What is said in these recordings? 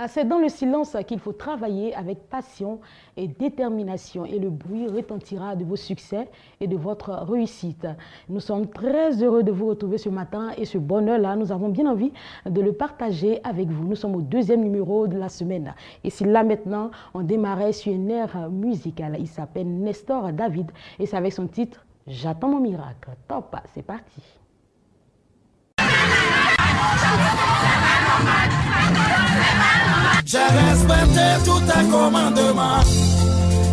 C'est dans le silence qu'il faut travailler avec passion et détermination et le bruit retentira de vos succès et de votre réussite. Nous sommes très heureux de vous retrouver ce matin et ce bonheur-là, nous avons bien envie de le partager avec vous. Nous sommes au deuxième numéro de la semaine. Et si là maintenant, on démarrait sur une ère musicale. Il s'appelle Nestor David et c'est avec son titre « J'attends mon miracle ». Top, c'est parti. J'ai respecté tous tes commandements.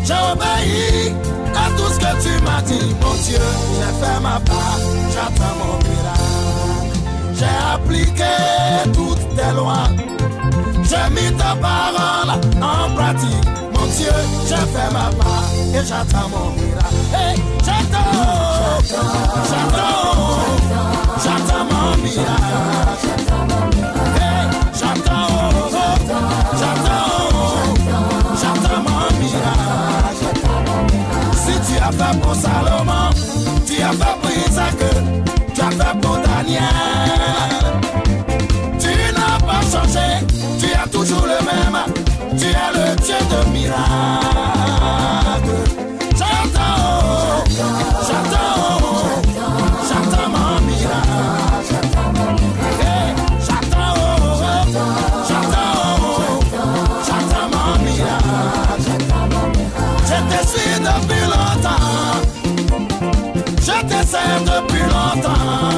J'ai obéi à tout ce que tu m'as dit, mon Dieu. J'ai fait ma part, j'attends mon miracle. J'ai appliqué toutes tes lois. J'ai mis ta parole en pratique, mon Dieu. J'ai fait ma part et j'attends mon miracle. Hey, j'attends mon miracle. Tu as fait pour Salomon, tu as fait pour Isaac, tu as fait pour Daniel. Tu n'as pas changé, tu es toujours le même, tu es le Dieu de miracles. J'attends mon miracle. Hey, j'attends mon miracle. Je te suis depuis longtemps, je te sers depuis longtemps.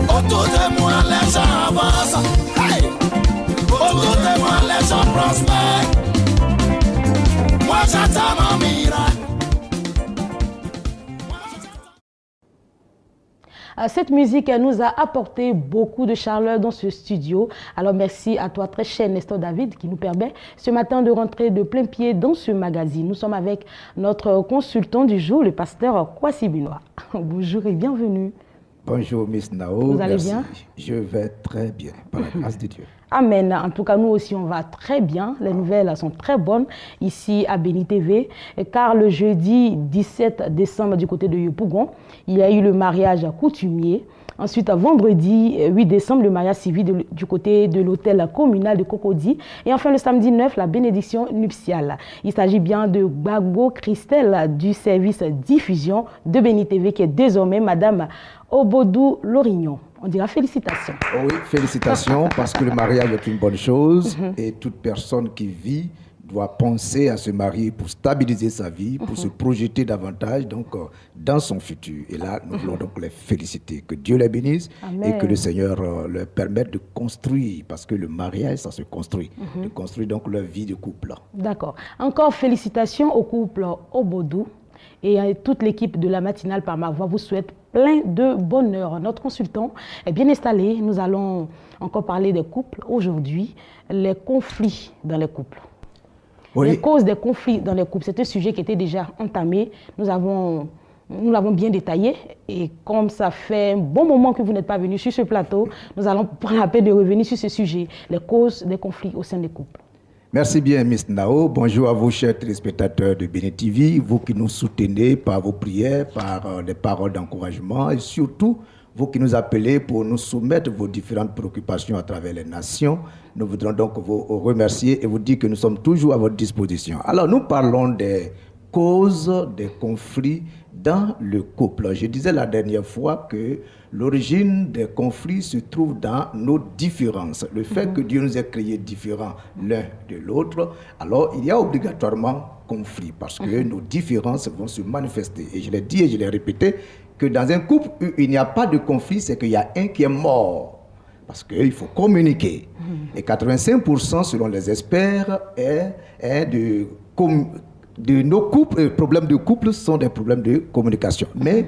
Autour de moi les gens avancent, hey! Autour de moi les gens prospèrent. Moi j'attends mon miracle. Cette musique nous a apporté beaucoup de chaleur dans ce studio. Alors merci à toi très cher Nestor David qui nous permet ce matin de rentrer de plein pied dans ce magazine. Nous sommes avec notre consultant du jour, le pasteur Kwasi Benoît. Bonjour et bienvenue. Bonjour Miss Nao. Vous allez bien? Je vais très bien, par la grâce de Dieu. Amen. En tout cas, nous aussi, on va très bien. Les nouvelles sont très bonnes ici à Béni TV, car le jeudi 17 décembre du côté de Yopougon, il y a eu le mariage coutumier. Ensuite, vendredi 8 décembre, le mariage civil du côté de l'hôtel communal de Cocody. Et enfin, le samedi 9, la bénédiction nuptiale. Il s'agit bien de Gbagbo Christelle du service diffusion de Béni TV, qui est désormais Madame Obodou Lorignon. On dira félicitations. Oh oui, félicitations, parce que le mariage est une bonne chose et toute personne qui vit doit penser à se marier pour stabiliser sa vie, pour se projeter davantage donc, dans son futur. Et là, nous voulons donc les féliciter. Que Dieu les bénisse. Amen. Et que le Seigneur leur permette de construire, parce que le mariage, ça se construit, de construire donc leur vie de couple. D'accord. Encore félicitations au couple Obodou et à toute l'équipe de la matinale par ma voix vous souhaite plein de bonheur. Notre consultant est bien installé. Nous allons encore parler des couples aujourd'hui, les conflits dans les couples. Oui. Les causes des conflits dans les couples, c'est un sujet qui était déjà entamé. Nous l'avons bien détaillé et comme ça fait un bon moment que vous n'êtes pas venu sur ce plateau, nous allons prendre la peine de revenir sur ce sujet, les causes des conflits au sein des couples. Merci bien, Miss Nao. Bonjour à vous, chers téléspectateurs de Béni TV, vous qui nous soutenez par vos prières, par des paroles d'encouragement et surtout, vous qui nous appelez pour nous soumettre vos différentes préoccupations à travers les nations. Nous voudrons donc vous remercier et vous dire que nous sommes toujours à votre disposition. Alors, nous parlons des causes des conflits dans le couple. Je disais la dernière fois que l'origine des conflits se trouve dans nos différences. Le fait que Dieu nous ait créés différents l'un de l'autre, alors il y a obligatoirement conflit parce que nos différences vont se manifester. Et je l'ai dit et je l'ai répété, que dans un couple où il n'y a pas de conflit, c'est qu'il y a un qui est mort. Parce qu'il faut communiquer. Et 85% selon les experts de nos couples, problèmes de couple sont des problèmes de communication. Mais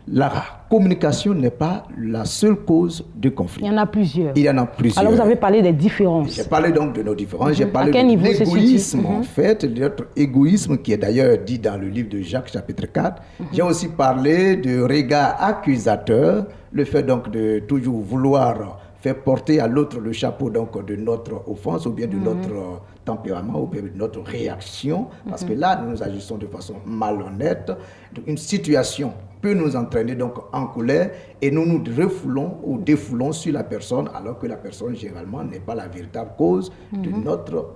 la communication n'est pas la seule cause de conflit. Il y en a plusieurs. Il y en a plusieurs. Alors vous avez parlé des différences. J'ai parlé donc de nos différences. J'ai parlé de l'égoïsme, en fait, de notre égoïsme qui est d'ailleurs dit dans le livre de Jacques, chapitre 4. J'ai aussi parlé de regard accusateur, le fait donc de toujours vouloir faire porter à l'autre le chapeau donc, de notre offense ou bien de notre tempérament ou bien de notre réaction, parce que là, nous agissons de façon malhonnête. Une situation peut nous entraîner donc en colère et nous nous refoulons ou défoulons sur la personne alors que la personne généralement n'est pas la véritable cause de notre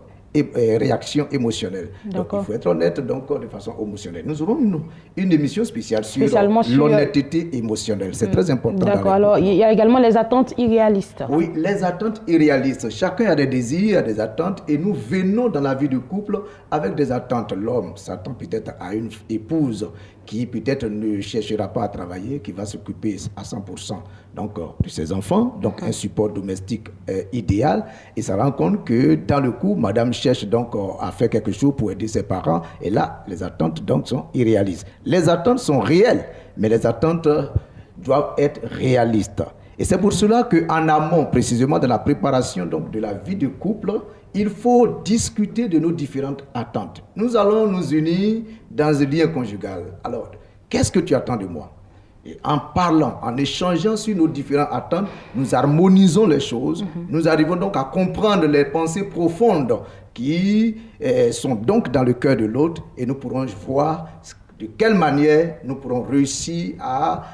réaction émotionnelle. Donc il faut être honnête donc de façon émotionnelle. Nous aurons une émission spéciale sur l'honnêteté émotionnelle. C'est très important. D'accord. Alors il y a également les attentes irréalistes. Oui, les attentes irréalistes. Chacun a des désirs, a des attentes et nous venons dans la vie du couple avec des attentes. L'homme s'attend peut-être à une épouse qui peut-être ne cherchera pas à travailler, qui va s'occuper à 100% donc, de ses enfants, donc un support domestique idéal. Et ça rend compte que dans le coup, madame cherche donc à faire quelque chose pour aider ses parents. Et là, les attentes donc sont irréalistes. Les attentes sont réelles, mais les attentes doivent être réalistes. Et c'est pour cela qu'en amont, précisément de la préparation donc, de la vie de couple, il faut discuter de nos différentes attentes. Nous allons nous unir dans un lien conjugal. Alors, qu'est-ce que tu attends de moi? Et en parlant, en échangeant sur nos différentes attentes, nous harmonisons les choses. Nous arrivons donc à comprendre les pensées profondes qui sont donc dans le cœur de l'autre et nous pourrons voir de quelle manière nous pourrons réussir à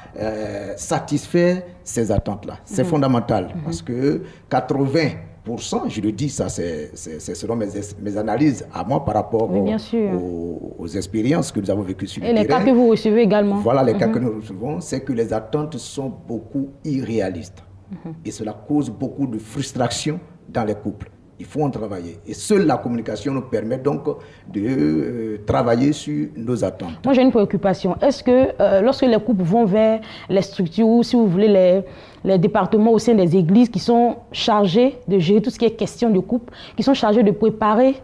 satisfaire ces attentes-là. C'est fondamental parce que 80%, je le dis, ça c'est selon mes analyses à moi par rapport aux expériences que nous avons vécues sur le terrain. Et les cas que vous recevez également. Voilà, les cas que nous recevons, c'est que les attentes sont beaucoup irréalistes. Et cela cause beaucoup de frustration dans les couples. Il faut en travailler. Et seule la communication nous permet donc de travailler sur nos attentes. Moi, j'ai une préoccupation. Est-ce que lorsque les couples vont vers les structures, ou si vous voulez, les départements au sein des églises qui sont chargés de gérer tout ce qui est question de couple, qui sont chargés de préparer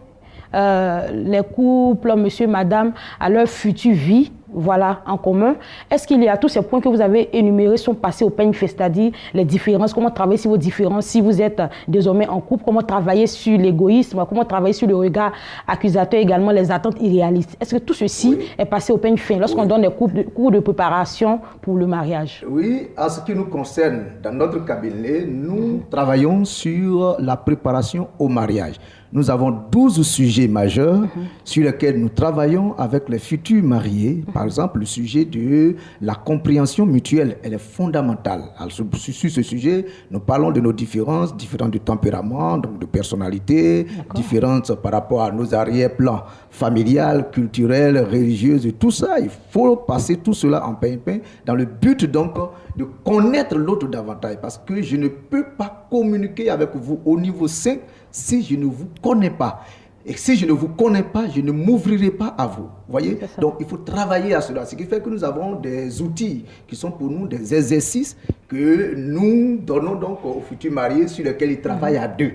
les couples, monsieur, madame, à leur future vie, voilà, en commun. Est-ce qu'il y a tous ces points que vous avez énumérés sont passés au peigne fait, c'est-à-dire les différences, comment travailler sur vos différences, si vous êtes désormais en couple, comment travailler sur l'égoïsme, comment travailler sur le regard accusateur, également les attentes irréalistes. Est-ce que tout ceci est passé au peigne fin lorsqu'on donne des cours de préparation pour le mariage? Oui, en ce qui nous concerne, dans notre cabinet, nous travaillons sur la préparation au mariage. Nous avons 12 sujets majeurs sur lesquels nous travaillons avec les futurs mariés. Par exemple, le sujet de la compréhension mutuelle, elle est fondamentale. Alors, sur ce sujet, nous parlons de nos différences de tempérament, donc de personnalité, différences par rapport à nos arrière-plans familial, culturel, religieux, et tout ça. Il faut passer tout cela en pain-pain dans le but donc de connaître l'autre davantage. Parce que je ne peux pas communiquer avec vous au niveau sain si je ne vous connais pas. Et si je ne vous connais pas, je ne m'ouvrirai pas à vous. Voyez? Donc, il faut travailler à cela. Ce qui fait que nous avons des outils qui sont pour nous des exercices que nous donnons donc aux futurs mariés sur lesquels ils travaillent à deux.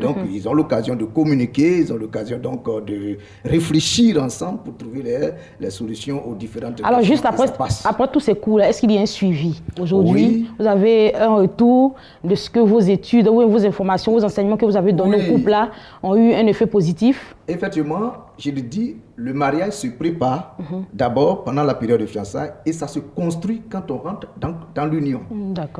Donc ils ont l'occasion de communiquer, ils ont l'occasion donc de réfléchir ensemble pour trouver les solutions aux différentes questions. Alors juste après tous ces cours-là, est-ce qu'il y a un suivi? Aujourd'hui, vous avez un retour de ce que vos études, vos informations, vos enseignements que vous avez donnés au couple-là ont eu un effet positif? Effectivement, je le dis, le mariage se prépare d'abord pendant la période de fiançailles et ça se construit quand on rentre dans l'union.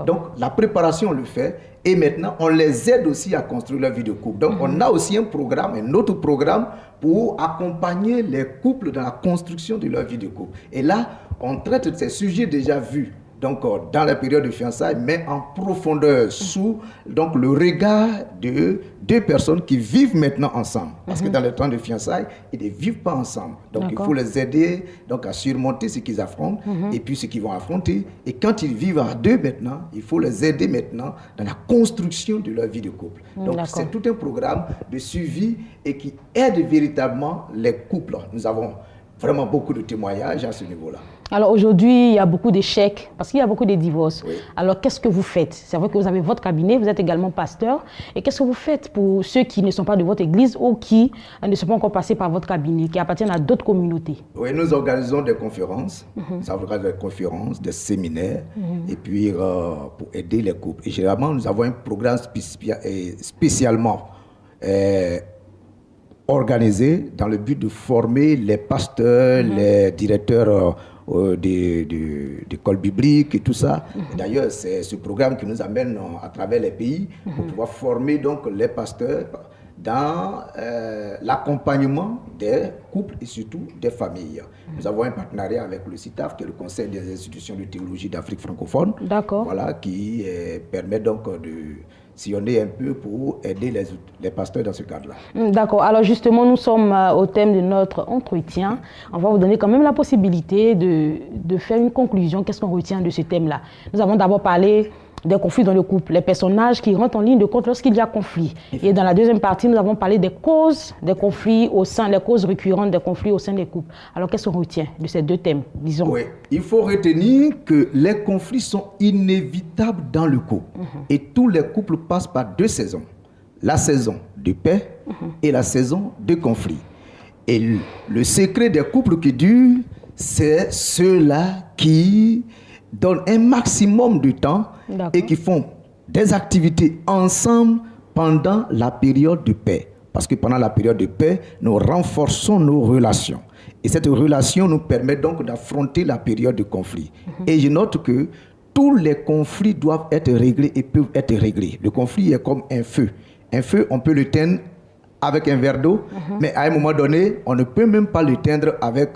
Donc la préparation on le fait et maintenant on les aide aussi à construire leur vie de couple. Donc on a aussi un autre programme pour accompagner les couples dans la construction de leur vie de couple. Et là, on traite de ces sujets déjà vus. Donc, dans la période de fiançailles, mais en profondeur, sous donc, le regard de deux personnes qui vivent maintenant ensemble. Parce que dans le temps de fiançailles, ils ne vivent pas ensemble. Donc, il faut les aider donc, à surmonter ce qu'ils affrontent et puis ce qu'ils vont affronter. Et quand ils vivent à deux maintenant, il faut les aider maintenant dans la construction de leur vie de couple. Donc, c'est tout un programme de suivi et qui aide véritablement les couples. Nous avons vraiment beaucoup de témoignages à ce niveau-là. Alors aujourd'hui, il y a beaucoup d'échecs parce qu'il y a beaucoup de divorces. Alors qu'est-ce que vous faites? C'est vrai que vous avez votre cabinet, vous êtes également pasteur. Et qu'est-ce que vous faites pour ceux qui ne sont pas de votre église ou qui ne sont pas encore passés par votre cabinet, qui appartiennent à d'autres communautés? Oui, nous organisons des conférences, nous organisons des conférences, des séminaires, et puis pour aider les couples. Et généralement, nous avons un programme spécialement organisé dans le but de former les pasteurs, les directeurs d'écoles bibliques et tout ça. D'ailleurs, c'est ce programme qui nous amène à travers les pays pour pouvoir former donc les pasteurs dans l'accompagnement des couples et surtout des familles. Nous avons un partenariat avec le CITAF, qui est le Conseil des institutions de théologie d'Afrique francophone. D'accord. Voilà, qui permet donc de sillonner un peu pour aider les pasteurs dans ce cadre-là. D'accord. Alors justement, nous sommes au thème de notre entretien. On va vous donner quand même la possibilité de faire une conclusion. Qu'est-ce qu'on retient de ce thème-là? Nous avons d'abord parlé des conflits dans le couple, les personnages qui rentrent en ligne de compte lorsqu'il y a conflit. Et dans la deuxième partie, nous avons parlé des causes des conflits les causes récurrentes des conflits au sein des couples. Alors, qu'est-ce qu'on retient de ces deux thèmes, disons? Oui, il faut retenir que les conflits sont inévitables dans le couple. Et tous les couples passent par deux saisons. La saison de paix et la saison de conflit. Et le secret des couples qui durent, c'est ceux-là qui donnent un maximum de temps et qui font des activités ensemble pendant la période de paix. Parce que pendant la période de paix, nous renforçons nos relations. Et cette relation nous permet donc d'affronter la période de conflit. Et je note que tous les conflits doivent être réglés et peuvent être réglés. Le conflit est comme un feu. Un feu, on peut l'éteindre avec un verre d'eau, mais à un moment donné, on ne peut même pas l'éteindre avec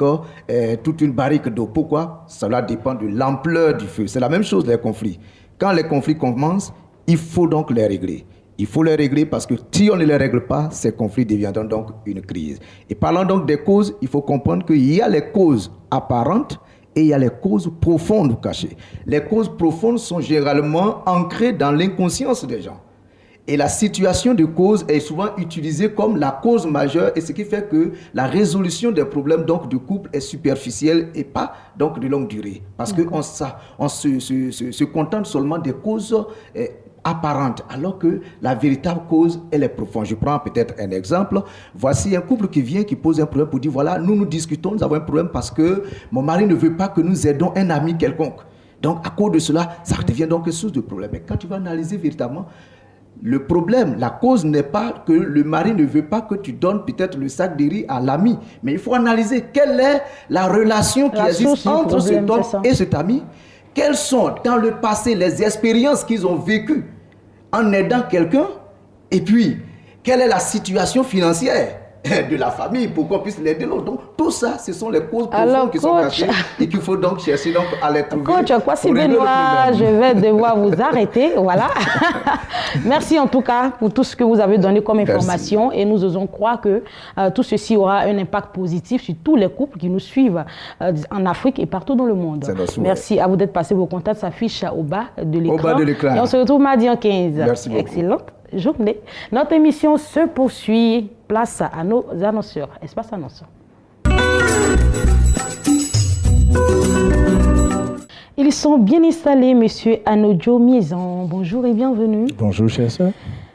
toute une barrique d'eau. Pourquoi? Cela dépend de l'ampleur du feu. C'est la même chose les conflits. Quand les conflits commencent, il faut donc les régler. Il faut les régler parce que si on ne les règle pas, ces conflits deviendront donc une crise. Et parlant donc des causes, il faut comprendre qu'il y a les causes apparentes et il y a les causes profondes ou cachées. Les causes profondes sont généralement ancrées dans l'inconscience des gens. Et la situation de cause est souvent utilisée comme la cause majeure, et ce qui fait que la résolution des problèmes donc, du couple est superficielle et pas donc, de longue durée. Parce qu'on se contente seulement des causes apparentes, alors que la véritable cause, elle est profonde. Je prends peut-être un exemple. Voici un couple qui vient, qui pose un problème pour dire, voilà, nous discutons, nous avons un problème parce que mon mari ne veut pas que nous aidons un ami quelconque. Donc, à cause de cela, ça devient donc une source de problème. Mais quand tu vas analyser véritablement, le problème, la cause n'est pas que le mari ne veut pas que tu donnes peut-être le sac de riz à l'ami. Mais il faut analyser quelle est la relation qui existe entre cet homme et cet ami. Quelles sont dans le passé les expériences qu'ils ont vécues en aidant quelqu'un. Et puis, quelle est la situation financière de la famille pour qu'on puisse l'aider l'autre. Donc, tout ça, ce sont les causes profondes qui sont cachées et qu'il faut donc chercher donc, à les trouver. Coach, quoi si Benoît, je vais devoir vous arrêter. Voilà. Merci en tout cas pour tout ce que vous avez donné comme information. Merci. Et nous osons croire que tout ceci aura un impact positif sur tous les couples qui nous suivent en Afrique et partout dans le monde. Merci à vous d'être passé. Vos contacts s'affichent au bas de l'écran. Au bas de l'écran. Et on se retrouve mardi en 15. Merci beaucoup. Excellente journée. Notre émission se poursuit. Place à nos annonceurs. Espace annonceur. Ils sont bien installés, monsieur Anodjo Miezan. Bonjour et bienvenue. Bonjour, chère sœur.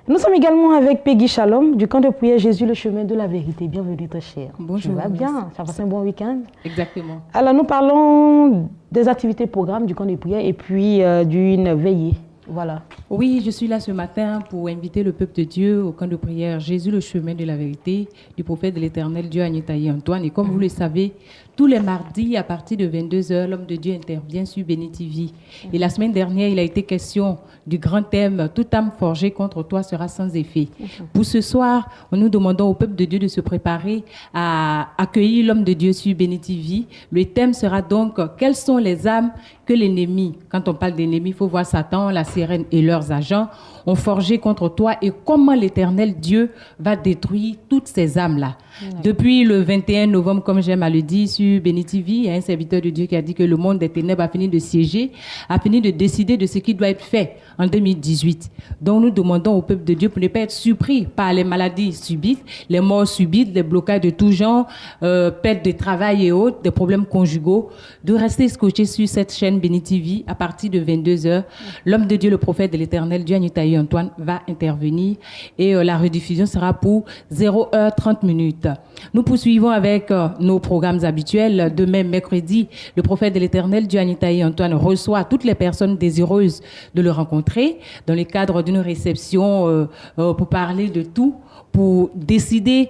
Nous sommes également avec Peggy Shalom du camp de prière Jésus, le chemin de la vérité. Bienvenue, très chère. Bonjour. Ça va bien? Ça passe un bon week-end? Exactement. Alors, nous parlons des activités programmes du camp de prière et puis d'une veillée. Voilà. Oui, je suis là ce matin pour inviter le peuple de Dieu au camp de prière Jésus, le chemin de la vérité, du prophète de l'Éternel, Dieu Agnetaï Antoine. Et comme vous le savez, tous les mardis, à partir de 22h, l'homme de Dieu intervient sur Béni TV. Et la semaine dernière, il a été question du grand thème « Toute âme forgée contre toi sera sans effet ». Pour ce soir, nous demandons au peuple de Dieu de se préparer à accueillir l'homme de Dieu sur Béni TV. Le thème sera donc « Quelles sont les âmes que l'ennemi ?» Quand on parle d'ennemi, il faut voir Satan, la sirène et leurs agents ont forgé contre toi et comment l'Éternel Dieu va détruire toutes ces âmes-là. Depuis le 21 novembre, comme j'aime à le dire, sur Béni TV, il y a un serviteur de Dieu qui a dit que le monde des ténèbres a fini de siéger, a fini de décider de ce qui doit être fait en 2018. Donc nous demandons au peuple de Dieu pour ne pas être surpris par les maladies subites, les morts subites, les blocages de tout genre, perte de travail et autres, des problèmes conjugaux, de rester scotché sur cette chaîne chaîne Béni TV, à partir de 22h, l'homme de Dieu, le prophète de l'Éternel, Dieu Anitaï Antoine, va intervenir et la rediffusion sera pour 0h30 minutes. Nous poursuivons avec nos programmes habituels. Demain, mercredi, le prophète de l'Éternel, Dieu Anitaï Antoine, reçoit toutes les personnes désireuses de le rencontrer dans le cadre d'une réception pour parler de tout, pour décider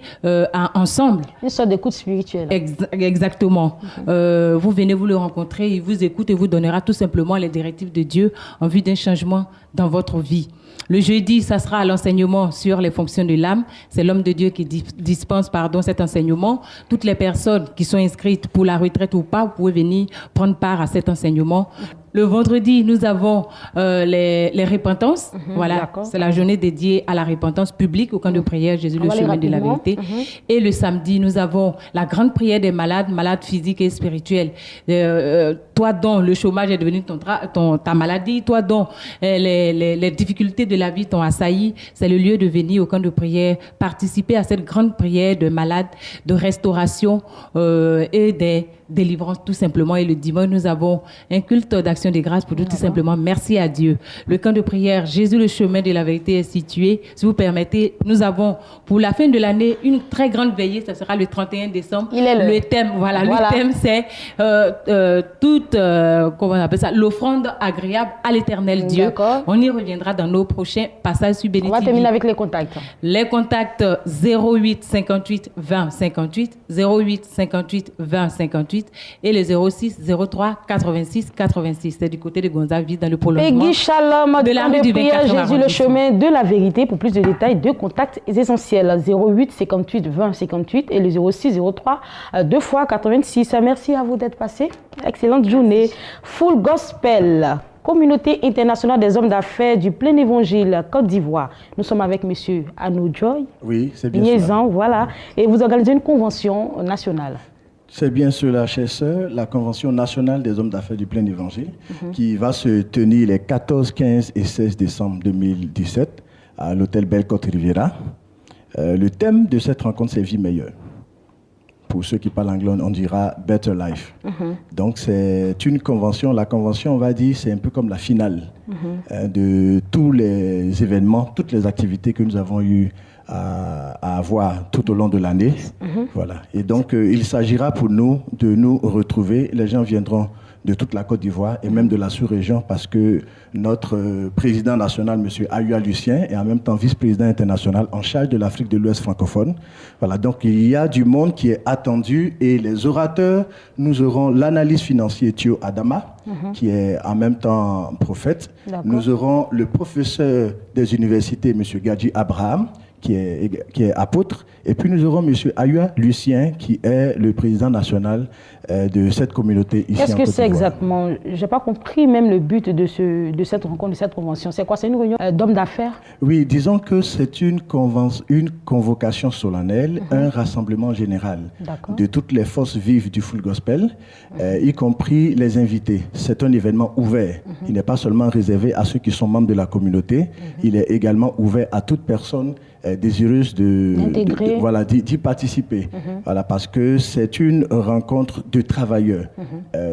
ensemble. Une sorte d'écoute spirituelle. Exactement. Vous venez vous le rencontrer, il vous écoute et vous donnera tout simplement les directives de Dieu en vue d'un changement dans votre vie. Le jeudi, ça sera l'enseignement sur les fonctions de l'âme. C'est l'homme de Dieu qui dispense cet enseignement. Toutes les personnes qui sont inscrites pour la retraite ou pas, vous pouvez venir prendre part à cet enseignement. Le vendredi, nous avons les repentances. Voilà, c'est la journée dédiée à la repentance publique au camp de prière Jésus le chemin de la vérité. Et le samedi, nous avons la grande prière des malades, malades physiques et spirituels. Toi dont le chômage est devenu ta maladie, toi dont les difficultés de la vie t'ont assailli, c'est le lieu de venir au camp de prière, participer à cette grande prière de malades, de restauration et des délivrance tout simplement. Et le dimanche, nous avons un culte d'action de grâce pour tout simplement merci à Dieu. Le camp de prière Jésus le chemin de la vérité est situé. Si vous permettez, nous avons pour la fin de l'année une très grande veillée. Ça sera le 31 décembre. Le thème, le thème c'est comment on appelle ça, l'offrande agréable à l'Éternel Dieu. On y reviendra dans nos prochains passages sur Béni TV. On va terminer avec les contacts. Les contacts 08 58 20 58 08 58 20 58 et le 06 03 86 86. C'est du côté de Gonzague, dans le prolongement Peggy Shalom, de la rue du 24 Jésus le chemin de la vérité. Pour plus de détails, deux contacts essentiels 08 58 20 58 et le 06 03 2 fois 86. Merci à vous d'être passés. Excellente journée. Full Gospel, Communauté internationale des hommes d'affaires du plein évangile Côte d'Ivoire. Nous sommes avec monsieur Anou Joy. Oui, c'est bien ça. Voilà. Et vous organisez une convention nationale. C'est bien cela, chers sœurs, la Convention nationale des hommes d'affaires du plein évangile, qui va se tenir les 14, 15 et 16 décembre 2017 à l'hôtel Belle-Côte Riviera. Le thème de cette rencontre, c'est Vie meilleure. Pour ceux qui parlent anglais, on dira Better Life. Donc, c'est une convention. La convention, on va dire, c'est un peu comme la finale de tous les événements, toutes les activités que nous avons eues à avoir tout au long de l'année. Voilà. Et donc, il s'agira pour nous de nous retrouver. Les gens viendront de toute la Côte d'Ivoire et même de la sous-région parce que notre président national, M. Ayoua Lucien, est en même temps vice-président international en charge de l'Afrique de l'Ouest francophone. Voilà. Donc, il y a du monde qui est attendu et les orateurs, nous aurons l'analyse financière Thio Adama, qui est en même temps prophète. Nous aurons le professeur des universités, M. Gadji Abraham, qui est apôtre. Et puis nous aurons M. Ayoua Lucien, qui est le président national de cette communauté ici en Côte d'Ivoire. Qu'est-ce que c'est exactement? Je n'ai pas compris même le but de cette rencontre, de cette convention. C'est quoi? C'est une réunion d'hommes d'affaires? Oui, disons que c'est une convocation solennelle, un rassemblement général de toutes les forces vives du Full Gospel, y compris les invités. C'est un événement ouvert. Il n'est pas seulement réservé à ceux qui sont membres de la communauté, il est également ouvert à toute personne désireuse d'y participer. Voilà, parce que c'est une rencontre de travailleurs.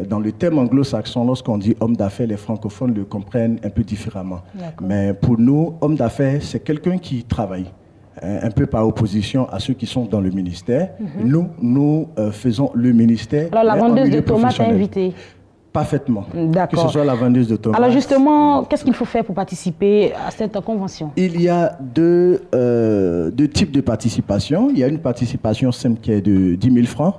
Dans le thème anglo-saxon, lorsqu'on dit homme d'affaires, les francophones le comprennent un peu différemment. Mais pour nous, homme d'affaires, c'est quelqu'un qui travaille. Un peu par opposition à ceux qui sont dans le ministère. Nous faisons le ministère. Alors la vendeuse de tomates a invité. Parfaitement. Que ce soit la vendeuse de tomates. Alors justement, qu'est-ce qu'il faut faire pour participer à cette convention? Il y a deux types de participation. Il y a une participation simple qui est de 10 000 francs,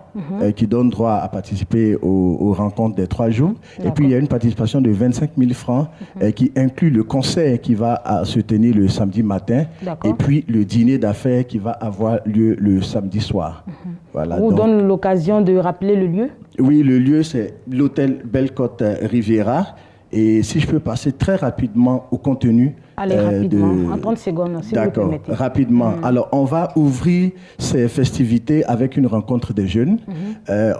qui donne droit à participer aux rencontres des 3 jours. Et puis il y a une participation de 25 000 francs qui inclut le concert qui va se tenir le samedi matin et puis le dîner d'affaires qui va avoir lieu le samedi soir. Voilà, vous donne l'occasion de rappeler le lieu? Oui, le lieu, c'est l'hôtel Belle-Côte Riviera. Et si je peux passer très rapidement au contenu. Allez, rapidement, en 30 secondes, si vous le permettez. D'accord, rapidement. Alors, on va ouvrir ces festivités avec une rencontre des jeunes.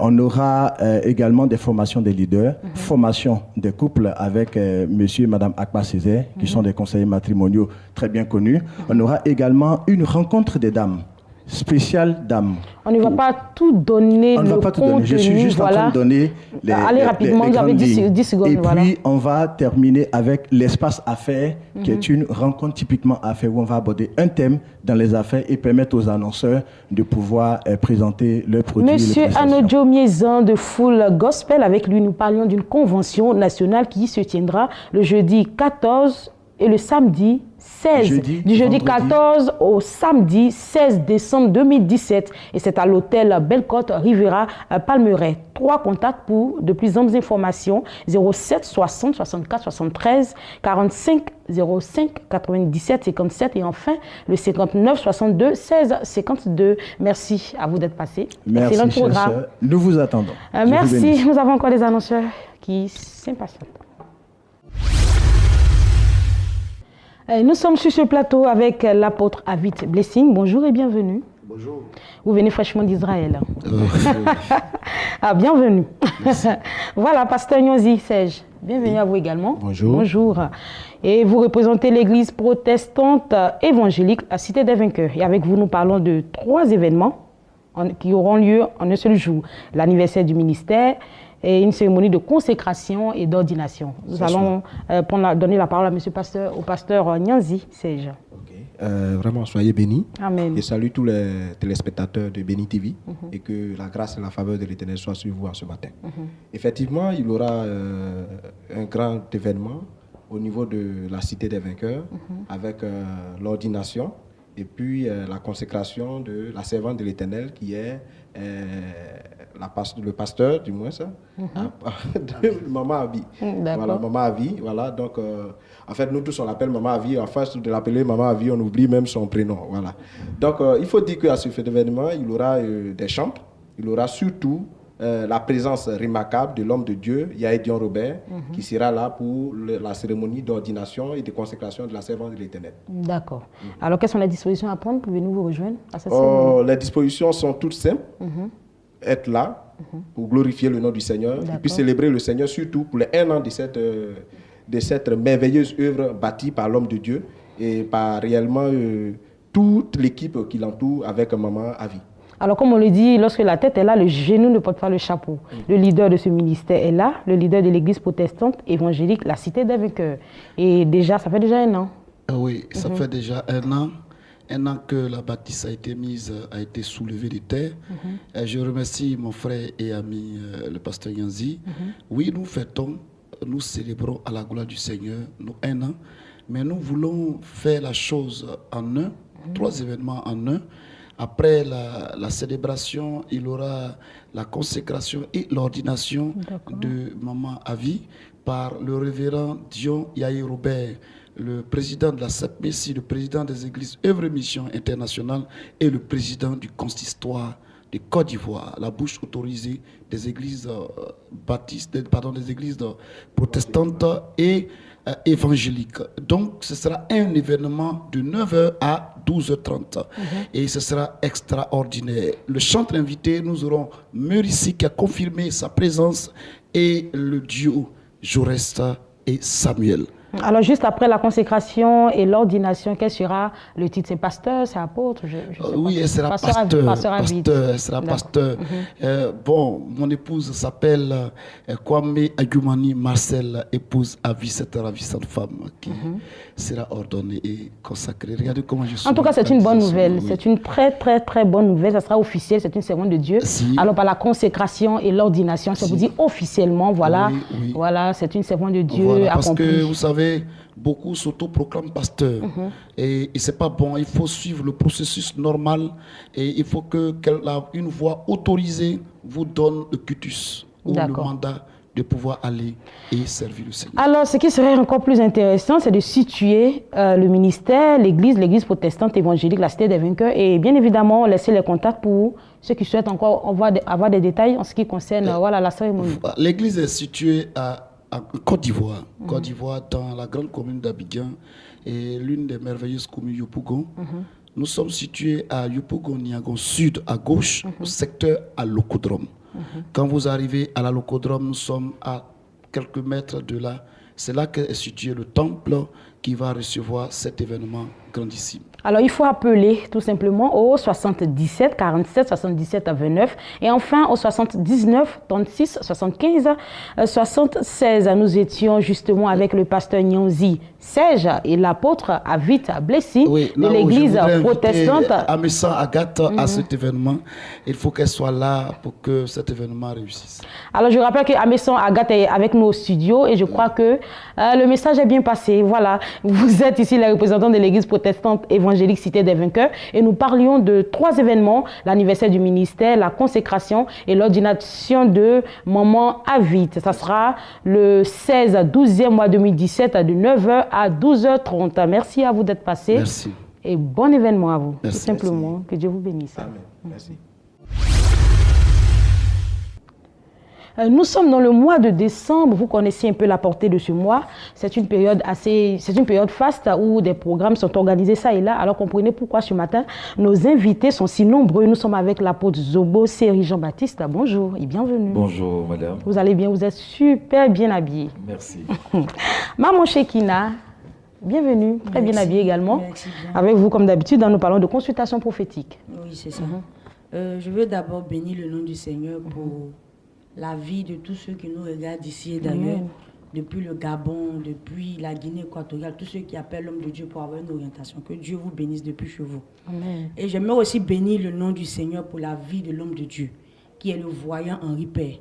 On aura également des formations des leaders, formation des couples avec monsieur et madame Akpa Césaire, qui sont des conseillers matrimoniaux très bien connus. On aura également une rencontre des dames. spéciale d'âme. On ne va pas tout donner. On ne va pas tout donner. Je suis juste en train de donner les Allez rapidement, vous avez 10 secondes. Et puis, on va terminer avec l'espace affaires, qui est une rencontre typiquement affaires où on va aborder un thème dans les affaires et permettre aux annonceurs de pouvoir présenter leurs produits. Monsieur Anodjo Miezan de Full Gospel, avec lui, nous parlions d'une convention nationale qui se tiendra le jeudi 14 et le samedi 16, du jeudi 14 au samedi 16 décembre 2017. Et c'est à l'hôtel Bellecote Rivera Palmeraie. 3 contacts pour de plus amples informations: 07 60 64 73 45 05 97 57 et enfin le 59 62 16 52. Merci à vous d'être passé. Merci, excellent programme. Sœur. Nous vous attendons. Merci. Nous avons encore des annonceurs qui s'impatientent. Nous sommes sur ce plateau avec l'apôtre Avit Blessing. Bonjour et bienvenue. Bonjour. Vous venez fraîchement d'Israël. Ah, bienvenue. Voilà, pasteur Nyonzi Serge. Bienvenue à vous également. Bonjour. Bonjour. Et vous représentez l'église protestante évangélique à Cité des Vainqueurs. Et avec vous, nous parlons de 3 événements qui auront lieu en un seul jour. L'anniversaire du ministère et une cérémonie de consécration et d'ordination. Nous allons donner la parole à au pasteur Nyonzi Serge. Vraiment, soyez bénis. Amen. Et salue tous les téléspectateurs de Béni TV et que la grâce et la faveur de l'Éternel soient sur vous ce matin. Effectivement, il y aura un grand événement au niveau de la Cité des Vainqueurs avec l'ordination et puis la consécration de la servante de l'Éternel qui est le pasteur, du moins ça, de Maman Abi. Voilà, Maman Abi. Voilà, donc, en fait, nous tous, on l'appelle Maman Abi. En face de l'appeler Maman Abi, on oublie même son prénom. Voilà. Donc, il faut dire qu'à ce fait d'événement, il y aura des chants. Il y aura surtout la présence remarquable de l'homme de Dieu, Yaédion Robert, qui sera là pour la cérémonie d'ordination et de consécration de la servante de l'Éternel. D'accord. Alors, quelles sont les dispositions à prendre? Pouvez-nous vous rejoindre à cette cérémonie? Les dispositions sont toutes simples. Être là pour glorifier le nom du Seigneur et puis célébrer le Seigneur, surtout pour les 1 an de cette merveilleuse œuvre bâtie par l'homme de Dieu et par réellement toute l'équipe qui l'entoure avec Maman Avi. Alors, comme on le dit, lorsque la tête est là, le genou ne porte pas le chapeau. Le leader de ce ministère est là, le leader de l'église protestante évangélique, la Cité des Vainqueurs. Et déjà, ça fait déjà 1 an. Oui, ça fait déjà 1 an. 1 an que la bâtisse a été soulevée de terre. Je remercie mon frère et ami, le pasteur Nyonzi. Oui, nous célébrons à la gloire du Seigneur, nous 1 an, mais nous voulons faire la chose en un, 3 événements en un. Après la célébration, il y aura la consécration et l'ordination de Maman Avi par le révérend Dion Yaé Robert, le président de la SEPMESI, le président des églises Œuvre Mission Internationale et le président du consistoire de Côte d'Ivoire, la bouche autorisée des églises des églises protestantes et évangéliques. Donc, ce sera un événement de 9h à 12h30 et ce sera extraordinaire. Le chantre invité, nous aurons Meurici qui a confirmé sa présence et le duo Joresta et Samuel. Alors, juste après la consécration et l'ordination, quel sera le titre? C'est pasteur, c'est apôtre? Oui, elle sera pasteur. Bon, mon épouse s'appelle Kwame Agumani Marcel, épouse à vie, cette ravissante femme qui sera ordonnée et consacrée. Regardez comment je suis. En tout cas, c'est une bonne nouvelle. Oui. C'est une très, très, très bonne nouvelle. Ça sera officiel, c'est une servante de Dieu. Alors, par la consécration et l'ordination, ça vous dit officiellement, voilà, voilà, c'est une servante de Dieu accomplie. Parce que, vous savez, beaucoup s'autoproclament pasteur et c'est pas bon. Il faut suivre le processus normal et il faut qu'une voix autorisée vous donne le cutus ou le mandat de pouvoir aller et servir le Seigneur. Alors, ce qui serait encore plus intéressant, c'est de situer le ministère, l'église protestante évangélique, la Cité des Vainqueurs, et bien évidemment laisser les contacts pour ceux qui souhaitent encore avoir des détails en ce qui concerne la cérémonie. L'église est située à Côte d'Ivoire, dans la grande commune d'Abidjan et l'une des merveilleuses communes Yopougon. Nous sommes situés à Yopougon-Niagon Sud à gauche, au secteur à Locodrome. Quand vous arrivez à la Locodrome, nous sommes à quelques mètres de la c'est là qu'est situé le temple qui va recevoir cet événement grandissime. Alors, il faut appeler tout simplement au 77 47 77 29 et enfin au 79 36 75 76. Nous étions justement avec le pasteur Nyanzi Serge et l'apôtre Avit Blessy de l'église protestante. Amessa Agathe à cet événement. Il faut qu'elle soit là pour que cet événement réussisse. Alors, je rappelle que Amessa Agathe est avec nous au studio et je crois que le message est bien passé. Voilà, vous êtes ici les représentants de l'église protestante évangélique Cité des Vainqueurs et nous parlions de 3 événements, l'anniversaire du ministère, la consécration et l'ordination de Maman Avit. Ça sera le 16 12e mois 2017 de 9h à 12h30. Merci à vous d'être passé. Merci. Et bon événement à vous. Merci. Tout simplement. Merci. Que Dieu vous bénisse. Amen. Merci. Nous sommes dans le mois de décembre. Vous connaissez un peu la portée de ce mois. C'est une période faste où des programmes sont organisés ça et là. Alors comprenez pourquoi ce matin, nos invités sont si nombreux. Nous sommes avec l'apôtre Zobo Série Jean-Baptiste. Bonjour et bienvenue. Bonjour madame. Vous allez bien, vous êtes super bien habillée. Merci. Maman Shekina, bienvenue, très bien habillée également. Merci bien. Avec vous, comme d'habitude, nous parlons de consultation prophétique. Oui, c'est ça. Je veux d'abord bénir le nom du Seigneur pour la vie de tous ceux qui nous regardent ici et d'ailleurs, depuis le Gabon, depuis la Guinée équatoriale, tous ceux qui appellent l'homme de Dieu pour avoir une orientation. Que Dieu vous bénisse depuis chez vous. Amen. Et j'aimerais aussi bénir le nom du Seigneur pour la vie de l'homme de Dieu, qui est le voyant Henri Père.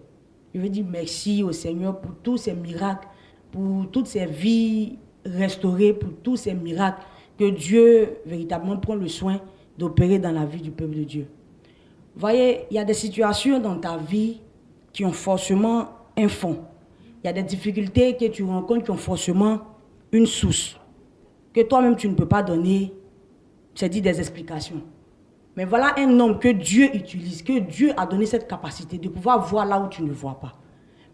Je veux dire merci au Seigneur pour tous ces miracles, pour toutes ces vies restaurées, pour tous ces miracles que Dieu véritablement prend le soin d'opérer dans la vie du peuple de Dieu. Vous voyez, il y a des situations dans ta vie qui ont forcément un fond. Il y a des difficultés que tu rencontres qui ont forcément une source, que toi-même tu ne peux pas donner, c'est dit des explications. Mais voilà un homme que Dieu utilise, que Dieu a donné cette capacité de pouvoir voir là où tu ne vois pas.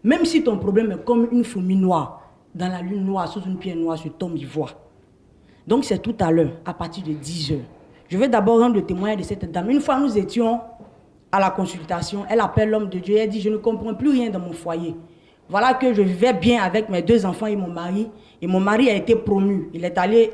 Même si ton problème est comme une fourmi noire, dans la lune noire, sous une pierre noire, cet homme y voit. Donc c'est tout à l'heure, à partir de 10h. Je vais d'abord rendre le témoignage de cette dame. Une fois nous étions à la consultation, elle appelle l'homme de Dieu, elle dit, je ne comprends plus rien dans mon foyer. Voilà que je vivais bien avec mes 2 enfants et mon mari a été promu, il est allé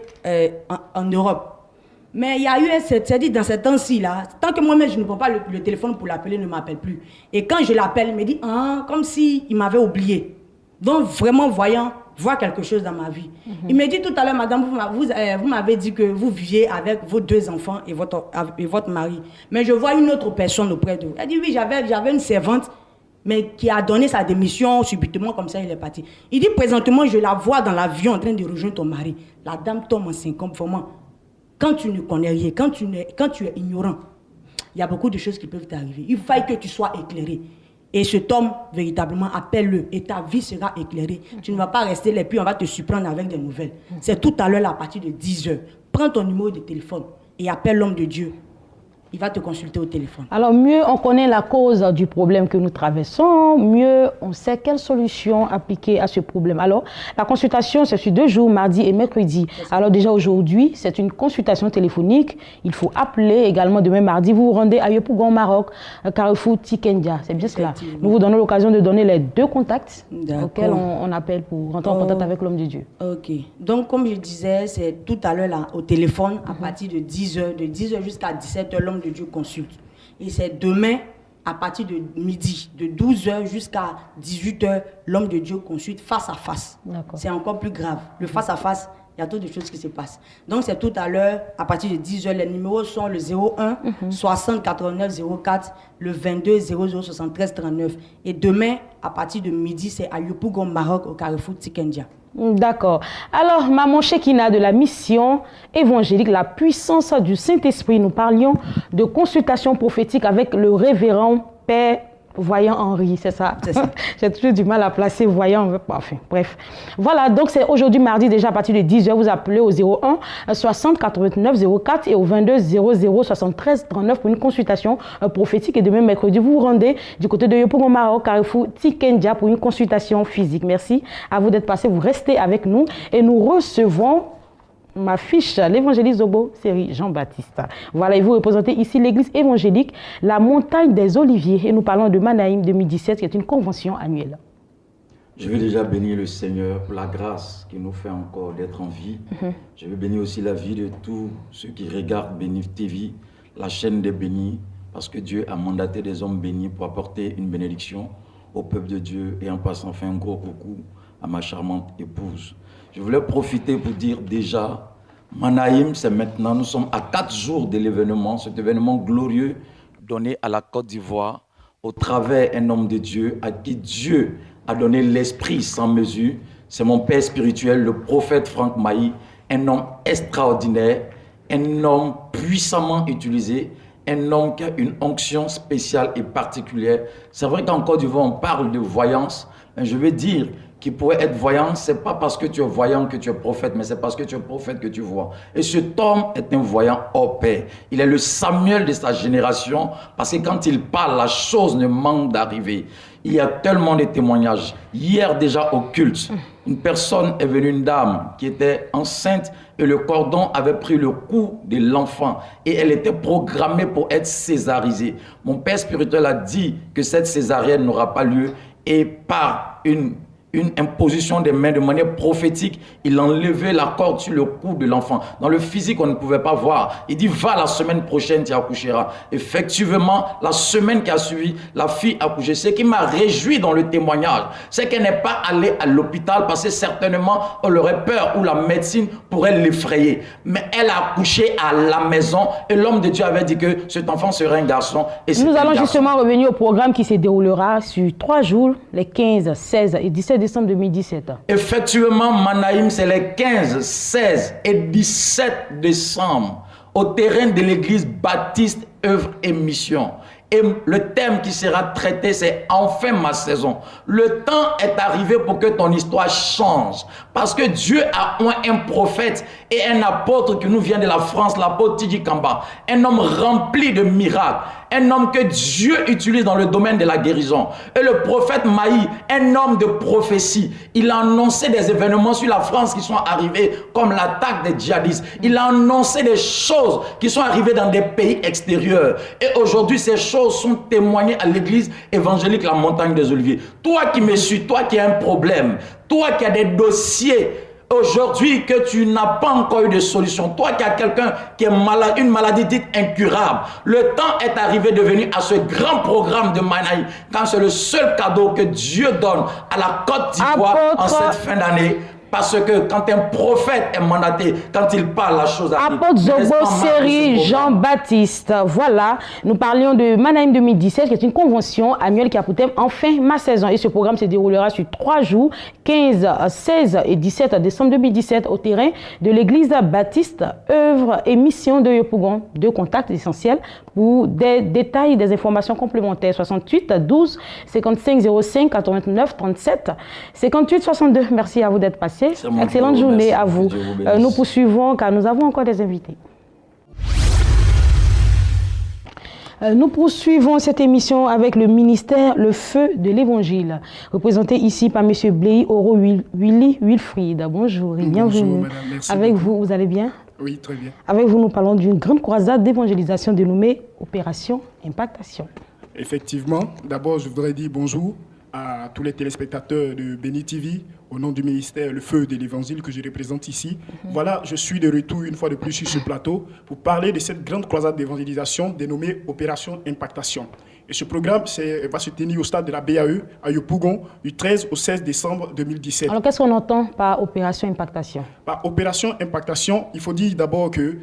en Europe. Mais il y a eu c'est-à-dire dans ces temps-ci, là, tant que moi-même je ne prends pas le téléphone pour l'appeler, il ne m'appelle plus. Et quand je l'appelle, il me dit, comme s'il m'avait oublié. Donc vraiment voir quelque chose dans ma vie. Il me dit tout à l'heure, madame, vous m'avez dit que vous viviez avec vos 2 enfants et votre mari. Mais je vois une autre personne auprès de vous. Elle dit, oui, j'avais une servante, mais qui a donné sa démission subitement, comme ça, il est parti. Il dit, présentement, je la vois dans l'avion en train de rejoindre ton mari. La dame tombe en 50, vraiment. Quand tu ne connais rien, quand tu es ignorant, il y a beaucoup de choses qui peuvent t'arriver. Il faut que tu sois éclairé. Et cet homme, véritablement, appelle-le et ta vie sera éclairée. Tu ne vas pas rester là, puis on va te surprendre avec des nouvelles. C'est tout à l'heure, à partir de 10h. Prends ton numéro de téléphone et appelle l'homme de Dieu. Il va te consulter au téléphone. Alors, mieux on connaît la cause du problème que nous traversons, mieux on sait quelle solution appliquer à ce problème. Alors, la consultation, c'est sur 2 jours, mardi et mercredi. Alors déjà aujourd'hui, c'est une consultation téléphonique. Il faut appeler également demain mardi. Vous vous rendez à Yopougon, Maroc, Carrefour Tikendia. C'est bien cela. Nous vous donnons l'occasion de donner les 2 contacts auxquels on appelle pour rentrer en contact avec l'homme de Dieu. Ok. Donc, comme je disais, c'est tout à l'heure au téléphone, à partir de 10h, de 10h jusqu'à 17h, l'homme de Dieu consulte. Et c'est demain, à partir de midi, de 12h jusqu'à 18h, l'homme de Dieu consulte face à face. C'est encore plus grave. Le face à face, il y a toutes de choses qui se passent. Donc c'est tout à l'heure, à partir de 10h, les numéros sont le 01 60 89 04, le 22 00 73 39. Et demain, à partir de midi, c'est à Yopougon, Maroc, au Carrefour Tikendia. D'accord. Alors, Maman Shekina de la mission évangélique, la puissance du Saint-Esprit, nous parlions de consultation prophétique avec le révérend Père Voyant Henri, c'est ça, J'ai toujours du mal à placer Voyant, enfin, bref. Voilà, donc c'est aujourd'hui mardi déjà à partir de 10h, vous appelez au 01 60 89 04 et au 22 00 73 39 pour une consultation prophétique et demain mercredi, vous vous rendez du côté de Yopougon Maroc, Carrefour Tikendia pour une consultation physique. Merci à vous d'être passé, vous restez avec nous et nous recevons ma fiche, l'évangéliste Zobo, série Jean-Baptiste. Voilà, et vous représentez ici l'église évangélique, la montagne des Oliviers. Et nous parlons de Manaïm 2017, qui est une convention annuelle. Je veux déjà bénir le Seigneur pour la grâce qu'il nous fait encore d'être en vie. Je veux bénir aussi la vie de tous ceux qui regardent Béni TV, la chaîne des bénis, parce que Dieu a mandaté des hommes bénis pour apporter une bénédiction au peuple de Dieu. Et en passant, fait un gros coucou à ma charmante épouse. Je voulais profiter pour dire déjà, Manaïm, c'est maintenant, nous sommes à 4 jours de l'événement, cet événement glorieux donné à la Côte d'Ivoire au travers d'un homme de Dieu à qui Dieu a donné l'esprit sans mesure. C'est mon père spirituel, le prophète Franck Maï, un homme extraordinaire, un homme puissamment utilisé, un homme qui a une onction spéciale et particulière. C'est vrai qu'en Côte d'Ivoire, on parle de voyance, mais je veux dire qu'il pourrait être voyant, ce n'est pas parce que tu es voyant que tu es prophète, mais c'est parce que tu es prophète que tu vois. Et cet homme est un voyant hors pair. Il est le Samuel de sa génération, parce que quand il parle, la chose ne manque d'arriver. Il y a tellement de témoignages. Hier déjà au culte, une personne est venue, une dame qui était enceinte et le cordon avait pris le cou de l'enfant et elle était programmée pour être césarisée. Mon père spirituel a dit que cette césarienne n'aura pas lieu et par une imposition des mains de manière prophétique, il enlevait la corde sur le cou de l'enfant. Dans le physique, on ne pouvait pas voir. Il dit, va la semaine prochaine, tu accoucheras. Effectivement, la semaine qui a suivi, la fille a accouché. Ce qui m'a réjoui dans le témoignage, c'est qu'elle n'est pas allée à l'hôpital parce que certainement, on aurait peur ou la médecine pourrait l'effrayer. Mais elle a accouché à la maison et l'homme de Dieu avait dit que cet enfant serait un garçon. Et nous allons justement revenir au programme qui se déroulera sur 3 jours, les 15, 16 et 17 décembre 2017. Effectivement, Manaïm, c'est les 15, 16 et 17 décembre au terrain de l'église Baptiste, œuvre et mission. Et le thème qui sera traité, c'est enfin ma saison. Le temps est arrivé pour que ton histoire change. Parce que Dieu a oint un prophète et un apôtre qui nous vient de la France, l'apôtre Tidi Kamba. Un homme rempli de miracles. Un homme que Dieu utilise dans le domaine de la guérison. Et le prophète Maï, un homme de prophétie. Il a annoncé des événements sur la France qui sont arrivés, comme l'attaque des djihadistes. Il a annoncé des choses qui sont arrivées dans des pays extérieurs. Et aujourd'hui, ces choses sont témoignées à l'église évangélique La Montagne des Oliviers. Toi qui me suis, toi qui as un problème, toi qui as des dossiers aujourd'hui que tu n'as pas encore eu de solution, toi qui as quelqu'un qui est malade, une maladie dite incurable, le temps est arrivé de venir à ce grand programme de Manaï, quand c'est le seul cadeau que Dieu donne à la Côte d'Ivoire en cette fin d'année. Parce que quand un prophète est mandaté, quand il parle, la chose arrive. Apôtre Zobo Série Jean-Baptiste. Voilà, nous parlions de Manaïm 2017, qui est une convention annuelle qui a pour thème enfin ma saison. Et ce programme se déroulera sur 3 jours, 15, 16 et 17 décembre 2017, au terrain de l'église Baptiste, œuvre et mission de Yopougon. 2 contacts essentiels pour des détails, des informations complémentaires. 68 12 55 05 89 37 58 62. Merci à vous d'être passé. Excellente journée à vous. Nous poursuivons car nous avons encore des invités. Nous poursuivons cette émission avec le ministère Le Feu de l'Évangile, représenté ici par M. Blei Oro Willy Wilfried. Bonjour et bienvenue. Bonjour, madame. Merci avec beaucoup. vous, vous allez bien? Oui, très bien. Avec vous, nous parlons d'une grande croisade d'évangélisation dénommée Opération Impactation. Effectivement, d'abord, je voudrais dire bonjour à tous les téléspectateurs de Béni TV, au nom du ministère Le Feu de l'Évangile que je représente ici. Voilà, je suis de retour une fois de plus sur ce plateau pour parler de cette grande croisade d'évangélisation dénommée Opération Impactation. Et ce programme va se tenir au stade de la BAE à Yopougon du 13 au 16 décembre 2017. Alors, qu'est-ce qu'on entend par Opération Impactation? Par Opération Impactation, il faut dire d'abord que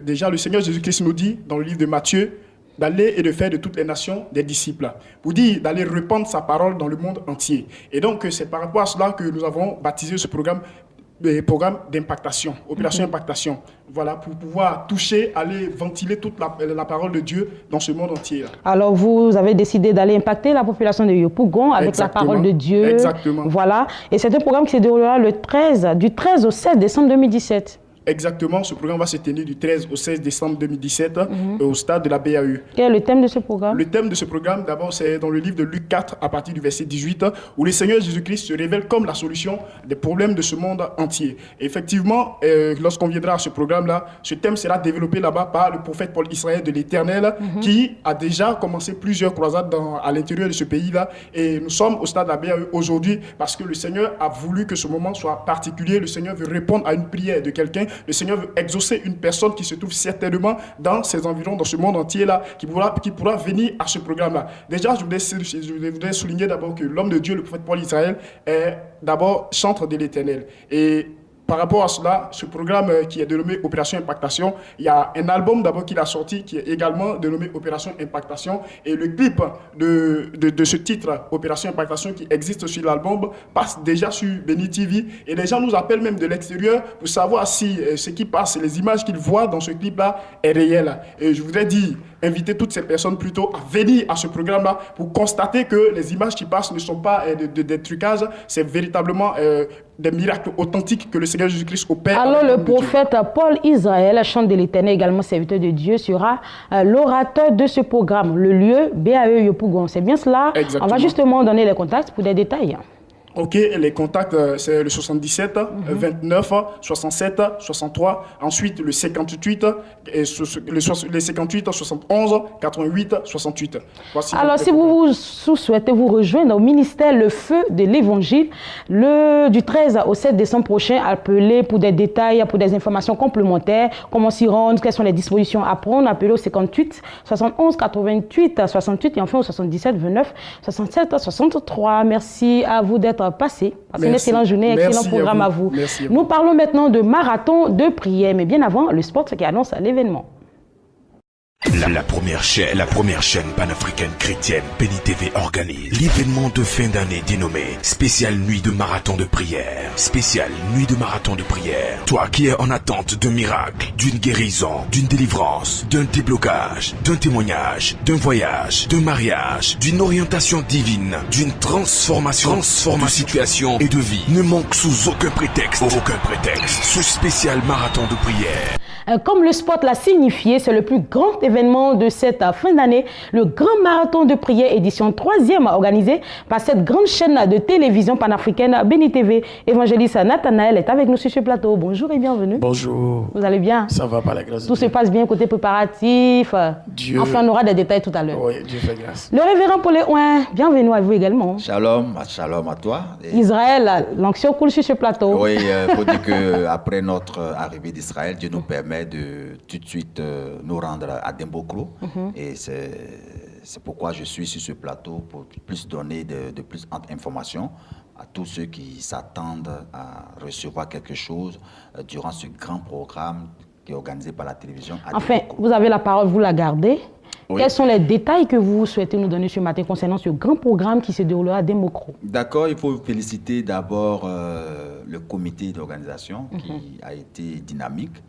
déjà le Seigneur Jésus-Christ nous dit dans le livre de Matthieu d'aller et de faire de toutes les nations des disciples, pour dire d'aller répandre sa parole dans le monde entier. Et donc, c'est par rapport à cela que nous avons baptisé ce programme d'impactation, Opération Impactation. Voilà, pour pouvoir toucher, aller ventiler toute la parole de Dieu dans ce monde entier. Alors, vous avez décidé d'aller impacter la population de Yopougon avec la parole de Dieu. Exactement. Voilà. Et c'est un programme qui se déroulera du 13 au 16 décembre 2017. Exactement, ce programme va se tenir du 13 au 16 décembre 2017 au stade de la BAE. Quel est le thème de ce programme? Le thème de ce programme, d'abord, c'est dans le livre de Luc 4, à partir du verset 18, où le Seigneur Jésus-Christ se révèle comme la solution des problèmes de ce monde entier. Et effectivement, lorsqu'on viendra à ce programme-là, ce thème sera développé là-bas par le prophète Paul Israël de l'Éternel, qui a déjà commencé plusieurs croisades à l'intérieur de ce pays-là. Et nous sommes au stade de la BAE aujourd'hui parce que le Seigneur a voulu que ce moment soit particulier. Le Seigneur veut répondre à une prière de quelqu'un. Le Seigneur veut exaucer une personne qui se trouve certainement dans ses environs, dans ce monde entier-là, qui pourra venir à ce programme-là. Déjà, je voudrais souligner d'abord que l'homme de Dieu, le prophète Paul Israël, est d'abord chantre de l'Éternel. Et par rapport à cela, ce programme qui est dénommé Opération Impactation, il y a un album d'abord qu'il a sorti qui est également dénommé Opération Impactation. Et le clip de ce titre, Opération Impactation, qui existe sur l'album, passe déjà sur Béni TV. Et les gens nous appellent même de l'extérieur pour savoir si ce qui passe, les images qu'ils voient dans ce clip-là est réel. Et je voudrais inviter toutes ces personnes plutôt à venir à ce programme-là pour constater que les images qui passent ne sont pas des trucages, c'est véritablement des miracles authentiques que le Seigneur Jésus-Christ opère. Alors le prophète Paul Israël, chant de l'Éternel, également serviteur de Dieu, sera l'orateur de ce programme. Le lieu, BAE Yopougon, c'est bien cela? Exactement. On va justement donner les contacts pour des détails. Ok, les contacts, c'est le 77, 29, 67, 63, ensuite le 58, et les 58, 71, 88, 68. Voici. Alors, si vous souhaitez vous rejoindre au ministère Le Feu de l'Évangile, du 13 au 7 décembre prochain, appelez pour des détails, pour des informations complémentaires, comment s'y rendre, quelles sont les dispositions à prendre, appelez au 58, 71, 88, 68 et enfin au 77, 29, 67, 63. Merci à vous d'être passé. Passez une excellente journée, excellent programme à vous. Nous parlons maintenant de marathon de prière, mais bien avant, le sport qui annonce l'événement. La première chaîne panafricaine chrétienne, Béni TV organise l'événement de fin d'année dénommé Spéciale Nuit de Marathon de Prière. Spéciale Nuit de Marathon de Prière. Toi qui es en attente d'un miracle, d'une guérison, d'une délivrance, d'un déblocage, d'un témoignage, d'un voyage, d'un mariage, d'une orientation divine, d'une transformation de situation et de vie, ne manque sous aucun prétexte. Ce spécial marathon de prière. Comme le spot l'a signifié, c'est le plus grand événement de cette fin d'année, le Grand Marathon de prière édition 3e organisé par cette grande chaîne de télévision panafricaine Béni TV. Évangéliste Nathanaël est avec nous sur ce plateau. Bonjour et bienvenue. Bonjour. Vous allez bien? Ça va par la grâce de Dieu. Tout se passe bien côté préparatif. Dieu. Enfin, on aura des détails tout à l'heure. Oui, Dieu fait grâce. Le révérend Paul Ouin, bienvenue à vous également. Shalom à toi. Israël, l'onction coule sur ce plateau. Oui, il faut dire qu'après notre arrivée d'Israël, Dieu nous permet de tout de suite nous rendre à Dembokro. Et c'est pourquoi je suis sur ce plateau pour plus donner de plus d'informations à tous ceux qui s'attendent à recevoir quelque chose durant ce grand programme qui est organisé par la télévision. Enfin, vous avez la parole, vous la gardez. Oui. Quels sont les détails que vous souhaitez nous donner ce matin concernant ce grand programme qui se déroulera à Dembokro? D'accord, il faut féliciter d'abord le comité d'organisation qui a été dynamique.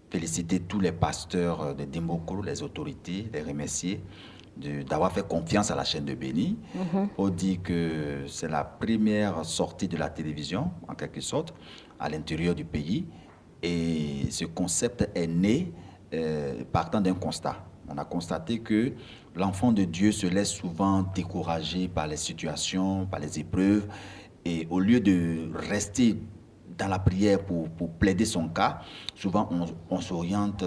Féliciter tous les pasteurs de Dembokro, les autorités, les remercier d'avoir fait confiance à la chaîne de Béni. Pour dire que c'est la première sortie de la télévision, en quelque sorte, à l'intérieur du pays. Et ce concept est né partant d'un constat. On a constaté que l'enfant de Dieu se laisse souvent décourager par les situations, par les épreuves. Et au lieu de rester dans la prière pour plaider son cas, souvent on s'oriente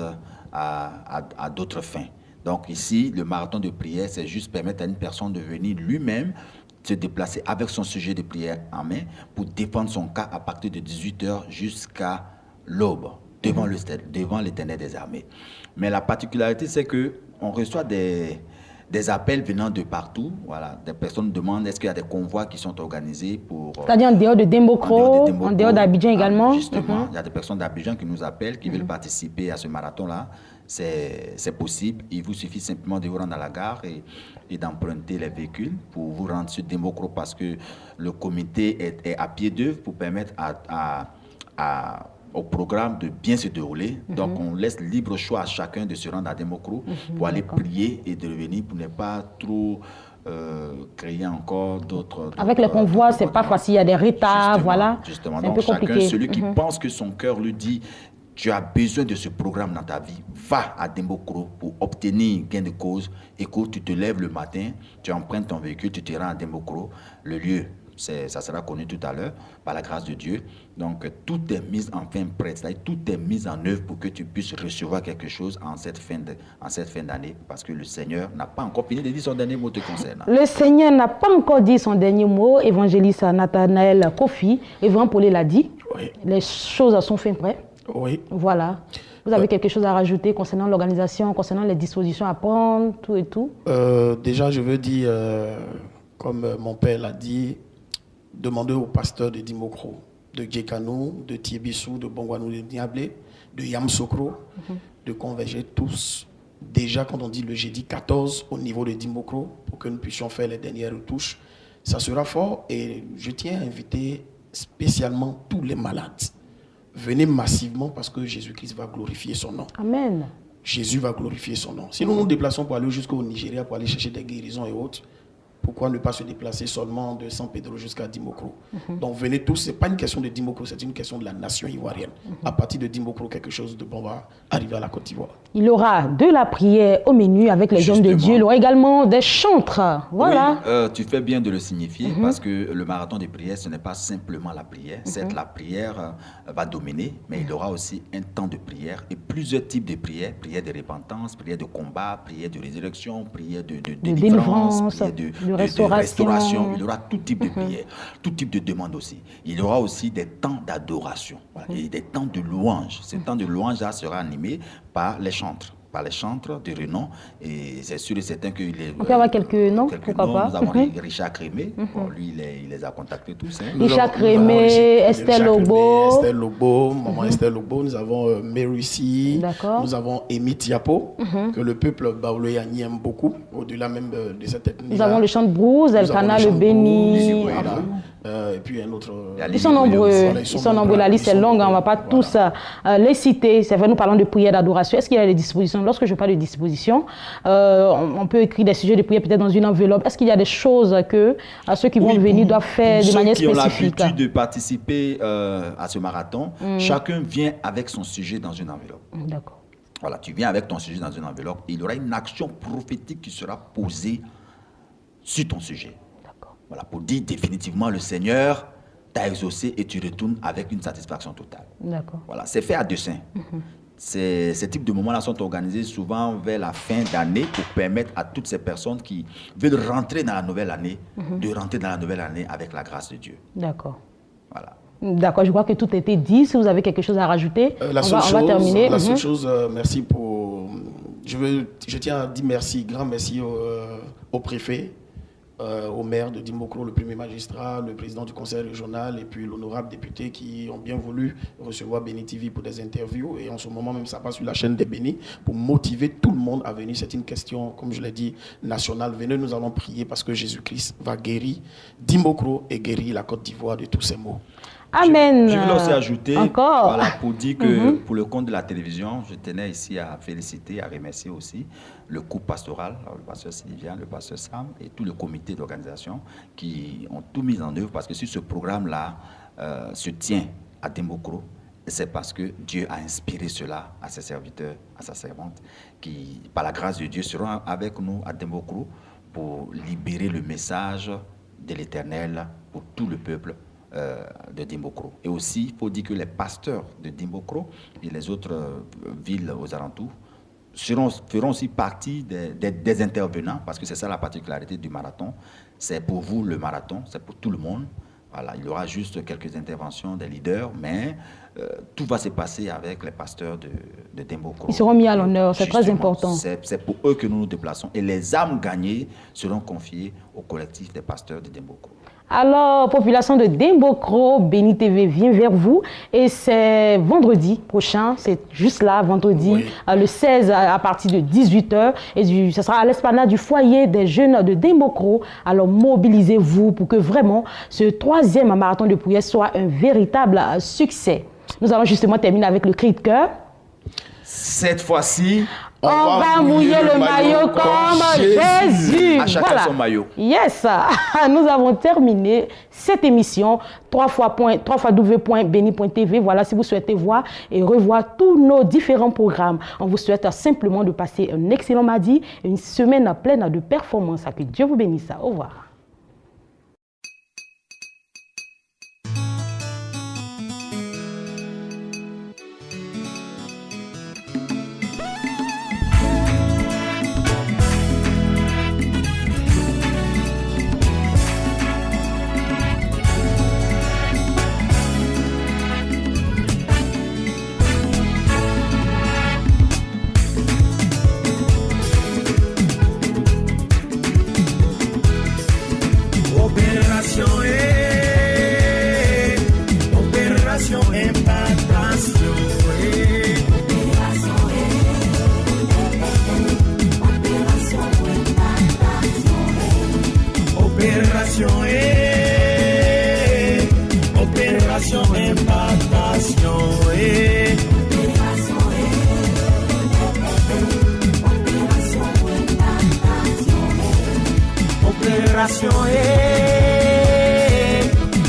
à d'autres fins. Donc ici, le marathon de prière, c'est juste permettre à une personne de venir lui-même se déplacer avec son sujet de prière en main pour défendre son cas à partir de 18h jusqu'à l'aube, devant l'Éternel des armées. Mais la particularité, c'est qu'on reçoit des appels venant de partout. Voilà. Des personnes demandent est-ce qu'il y a des convois qui sont organisés pour... C'est-à-dire en dehors de Dembokro, en dehors d'Abidjan également. Justement, il y a des personnes d'Abidjan qui nous appellent, qui veulent participer à ce marathon-là. C'est possible. Il vous suffit simplement de vous rendre à la gare et d'emprunter les véhicules pour vous rendre sur Dembokro parce que le comité est à pied d'œuvre pour permettre au programme de bien se dérouler. Donc, on laisse libre choix à chacun de se rendre à Dembokro pour aller prier et de revenir pour ne pas trop créer encore d'autres... Avec les convois, c'est pas facile. Il y a des retards, voilà. Justement. C'est un Donc, peu compliqué. Celui qui pense que son cœur lui dit tu as besoin de ce programme dans ta vie, va à Dembokro pour obtenir gain de cause. Écoute, tu te lèves le matin, tu empruntes ton véhicule, tu te rends à Dembokro. Le lieu, ça sera connu tout à l'heure, par la grâce de Dieu. Donc, tout est mis enfin prêt, c'est-à-dire tout est mis en œuvre pour que tu puisses recevoir quelque chose en cette fin d'année, parce que le Seigneur n'a pas encore fini de dire son dernier mot te concernant. Le Seigneur n'a pas encore dit son dernier mot. Évangéliste Nathanaël Kofi, Évran Paulé l'a dit. Oui. Les choses sont fin prêt. Oui. Voilà. Vous avez quelque chose à rajouter concernant l'organisation, concernant les dispositions à prendre, tout et tout? Déjà, je veux dire, comme mon père l'a dit, demandez aux pasteurs de Dimokro, de Djekanou, de Tiebissou, de Bongwanou de Niablé, de Yamsokro, de converger tous. Déjà, quand on dit le jeudi 14 au niveau de Dimokro, pour que nous puissions faire les dernières retouches, ça sera fort. Et je tiens à inviter spécialement tous les malades. Venez massivement parce que Jésus-Christ va glorifier son nom. Amen. Jésus va glorifier son nom. Si nous nous déplaçons pour aller jusqu'au Nigeria, pour aller chercher des guérisons et autres, pourquoi ne pas se déplacer seulement de San Pedro jusqu'à Dimokro? Donc venez tous, ce n'est pas une question de Dimokro, c'est une question de la nation ivoirienne. À partir de Dimokro, quelque chose de bon va arriver à la Côte d'Ivoire. Il aura de la prière au menu avec les hommes de Dieu. Il aura également des chantres. Voilà. Oui, tu fais bien de le signifier parce que le marathon de prière, ce n'est pas simplement la prière. Certes, la prière va dominer, mais il y aura aussi un temps de prière et plusieurs types de prières. Prière de repentance, prière de combat, prière de résurrection, prière de délivrance, prière de restauration. Il y aura tout type de prière, tout type de demande aussi. Il y aura aussi des temps d'adoration et des temps de louange. Ce temps de louange-là sera animé par les chantres de renom, et c'est sûr et certain qu'il est... On peut avoir quelques noms, pourquoi pas. Nous avons Richard Crémé, bon, lui il les a contactés tous. Richard Crémé, Estelle Lobo, maman Estelle Lobo, nous avons Mary C, nous avons Amy Tiapo, que le peuple baoulé aime beaucoup, au-delà même de cette ethnie. Nous avons le chant de Brousse, Elkana, le Béni. Et puis un autre... Ils sont nombreux, la liste est longue, on ne va pas tous les citer. C'est vrai, nous parlons de prière d'adoration. Est-ce qu'il y a des dispositions? Lorsque je parle de dispositions, on peut écrire des sujets de prière peut-être dans une enveloppe. Est-ce qu'il y a des choses que ceux qui vont venir doivent faire de manière spécifique? Ceux qui ont l'habitude de participer à ce marathon, chacun vient avec son sujet dans une enveloppe. D'accord. Voilà, tu viens avec ton sujet dans une enveloppe. Il y aura une action prophétique qui sera posée sur ton sujet. Voilà, pour dire définitivement le Seigneur t'a exaucé et tu retournes avec une satisfaction totale. D'accord. Voilà, c'est fait à dessein. Ces types de moments-là sont organisés souvent vers la fin d'année pour permettre à toutes ces personnes qui veulent rentrer dans la nouvelle année, de rentrer dans la nouvelle année avec la grâce de Dieu. D'accord. Voilà. D'accord, je crois que tout a été dit. Si vous avez quelque chose à rajouter, on va terminer. La seule chose, merci pour... Je tiens à dire merci, grand merci au préfet, au maire de Dimokro, le premier magistrat, le président du conseil régional et puis l'honorable député qui ont bien voulu recevoir Béni TV pour des interviews. Et en ce moment même, ça passe sur la chaîne des Béni pour motiver tout le monde à venir. C'est une question, comme je l'ai dit, nationale. Venez, nous allons prier parce que Jésus-Christ va guérir Dimokro et guérir la Côte d'Ivoire de tous ces maux. Amen. Je voulais aussi ajouter, encore. Voilà, pour dire que pour le compte de la télévision, je tenais ici à féliciter, à remercier aussi le couple pastoral, le pasteur Sylvien, le pasteur Sam et tout le comité d'organisation qui ont tout mis en œuvre parce que si ce programme-là se tient à Dimokro, c'est parce que Dieu a inspiré cela à ses serviteurs, à sa servante, qui, par la grâce de Dieu, seront avec nous à Dimokro pour libérer le message de l'Éternel pour tout le peuple de Dimokro. Et aussi, il faut dire que les pasteurs de Dimokro et les autres villes aux alentours feront aussi partie des intervenants, parce que c'est ça la particularité du marathon. C'est pour vous le marathon, c'est pour tout le monde. Voilà, il y aura juste quelques interventions des leaders, mais tout va se passer avec les pasteurs de Dimokro. Ils seront mis à l'honneur, c'est très important. C'est pour eux que nous nous déplaçons. Et les âmes gagnées seront confiées au collectif des pasteurs de Dimokro. Alors, population de Dimokro, Béni TV vient vers vous et c'est vendredi prochain, c'est juste là, vendredi, le 16 à partir de 18h et ce sera à l'esplanade du foyer des jeunes de Dimokro. Alors, mobilisez-vous pour que vraiment ce 3e marathon de prière soit un véritable succès. Nous allons justement terminer avec le cri de cœur. Cette fois-ci, On va mouiller le maillot comme Jésus. À chacun son maillot. Yes. Nous avons terminé cette émission. 3w.beni.tv. Voilà, si vous souhaitez voir et revoir tous nos différents programmes. On vous souhaite simplement de passer un excellent mardi et une semaine pleine de performances. Que Dieu vous bénisse. Au revoir.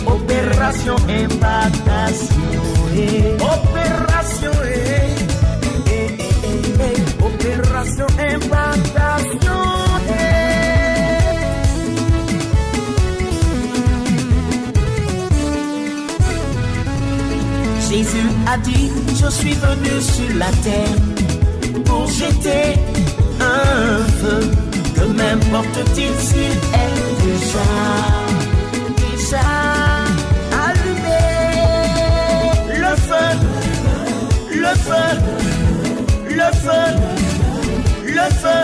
Opération impactation. Opération impactation. Jésus a dit, je suis venu sur la terre pour jeter un feu, que m'importe-t-il s'il est déjà allumé. Le feu, le feu, le feu, le feu.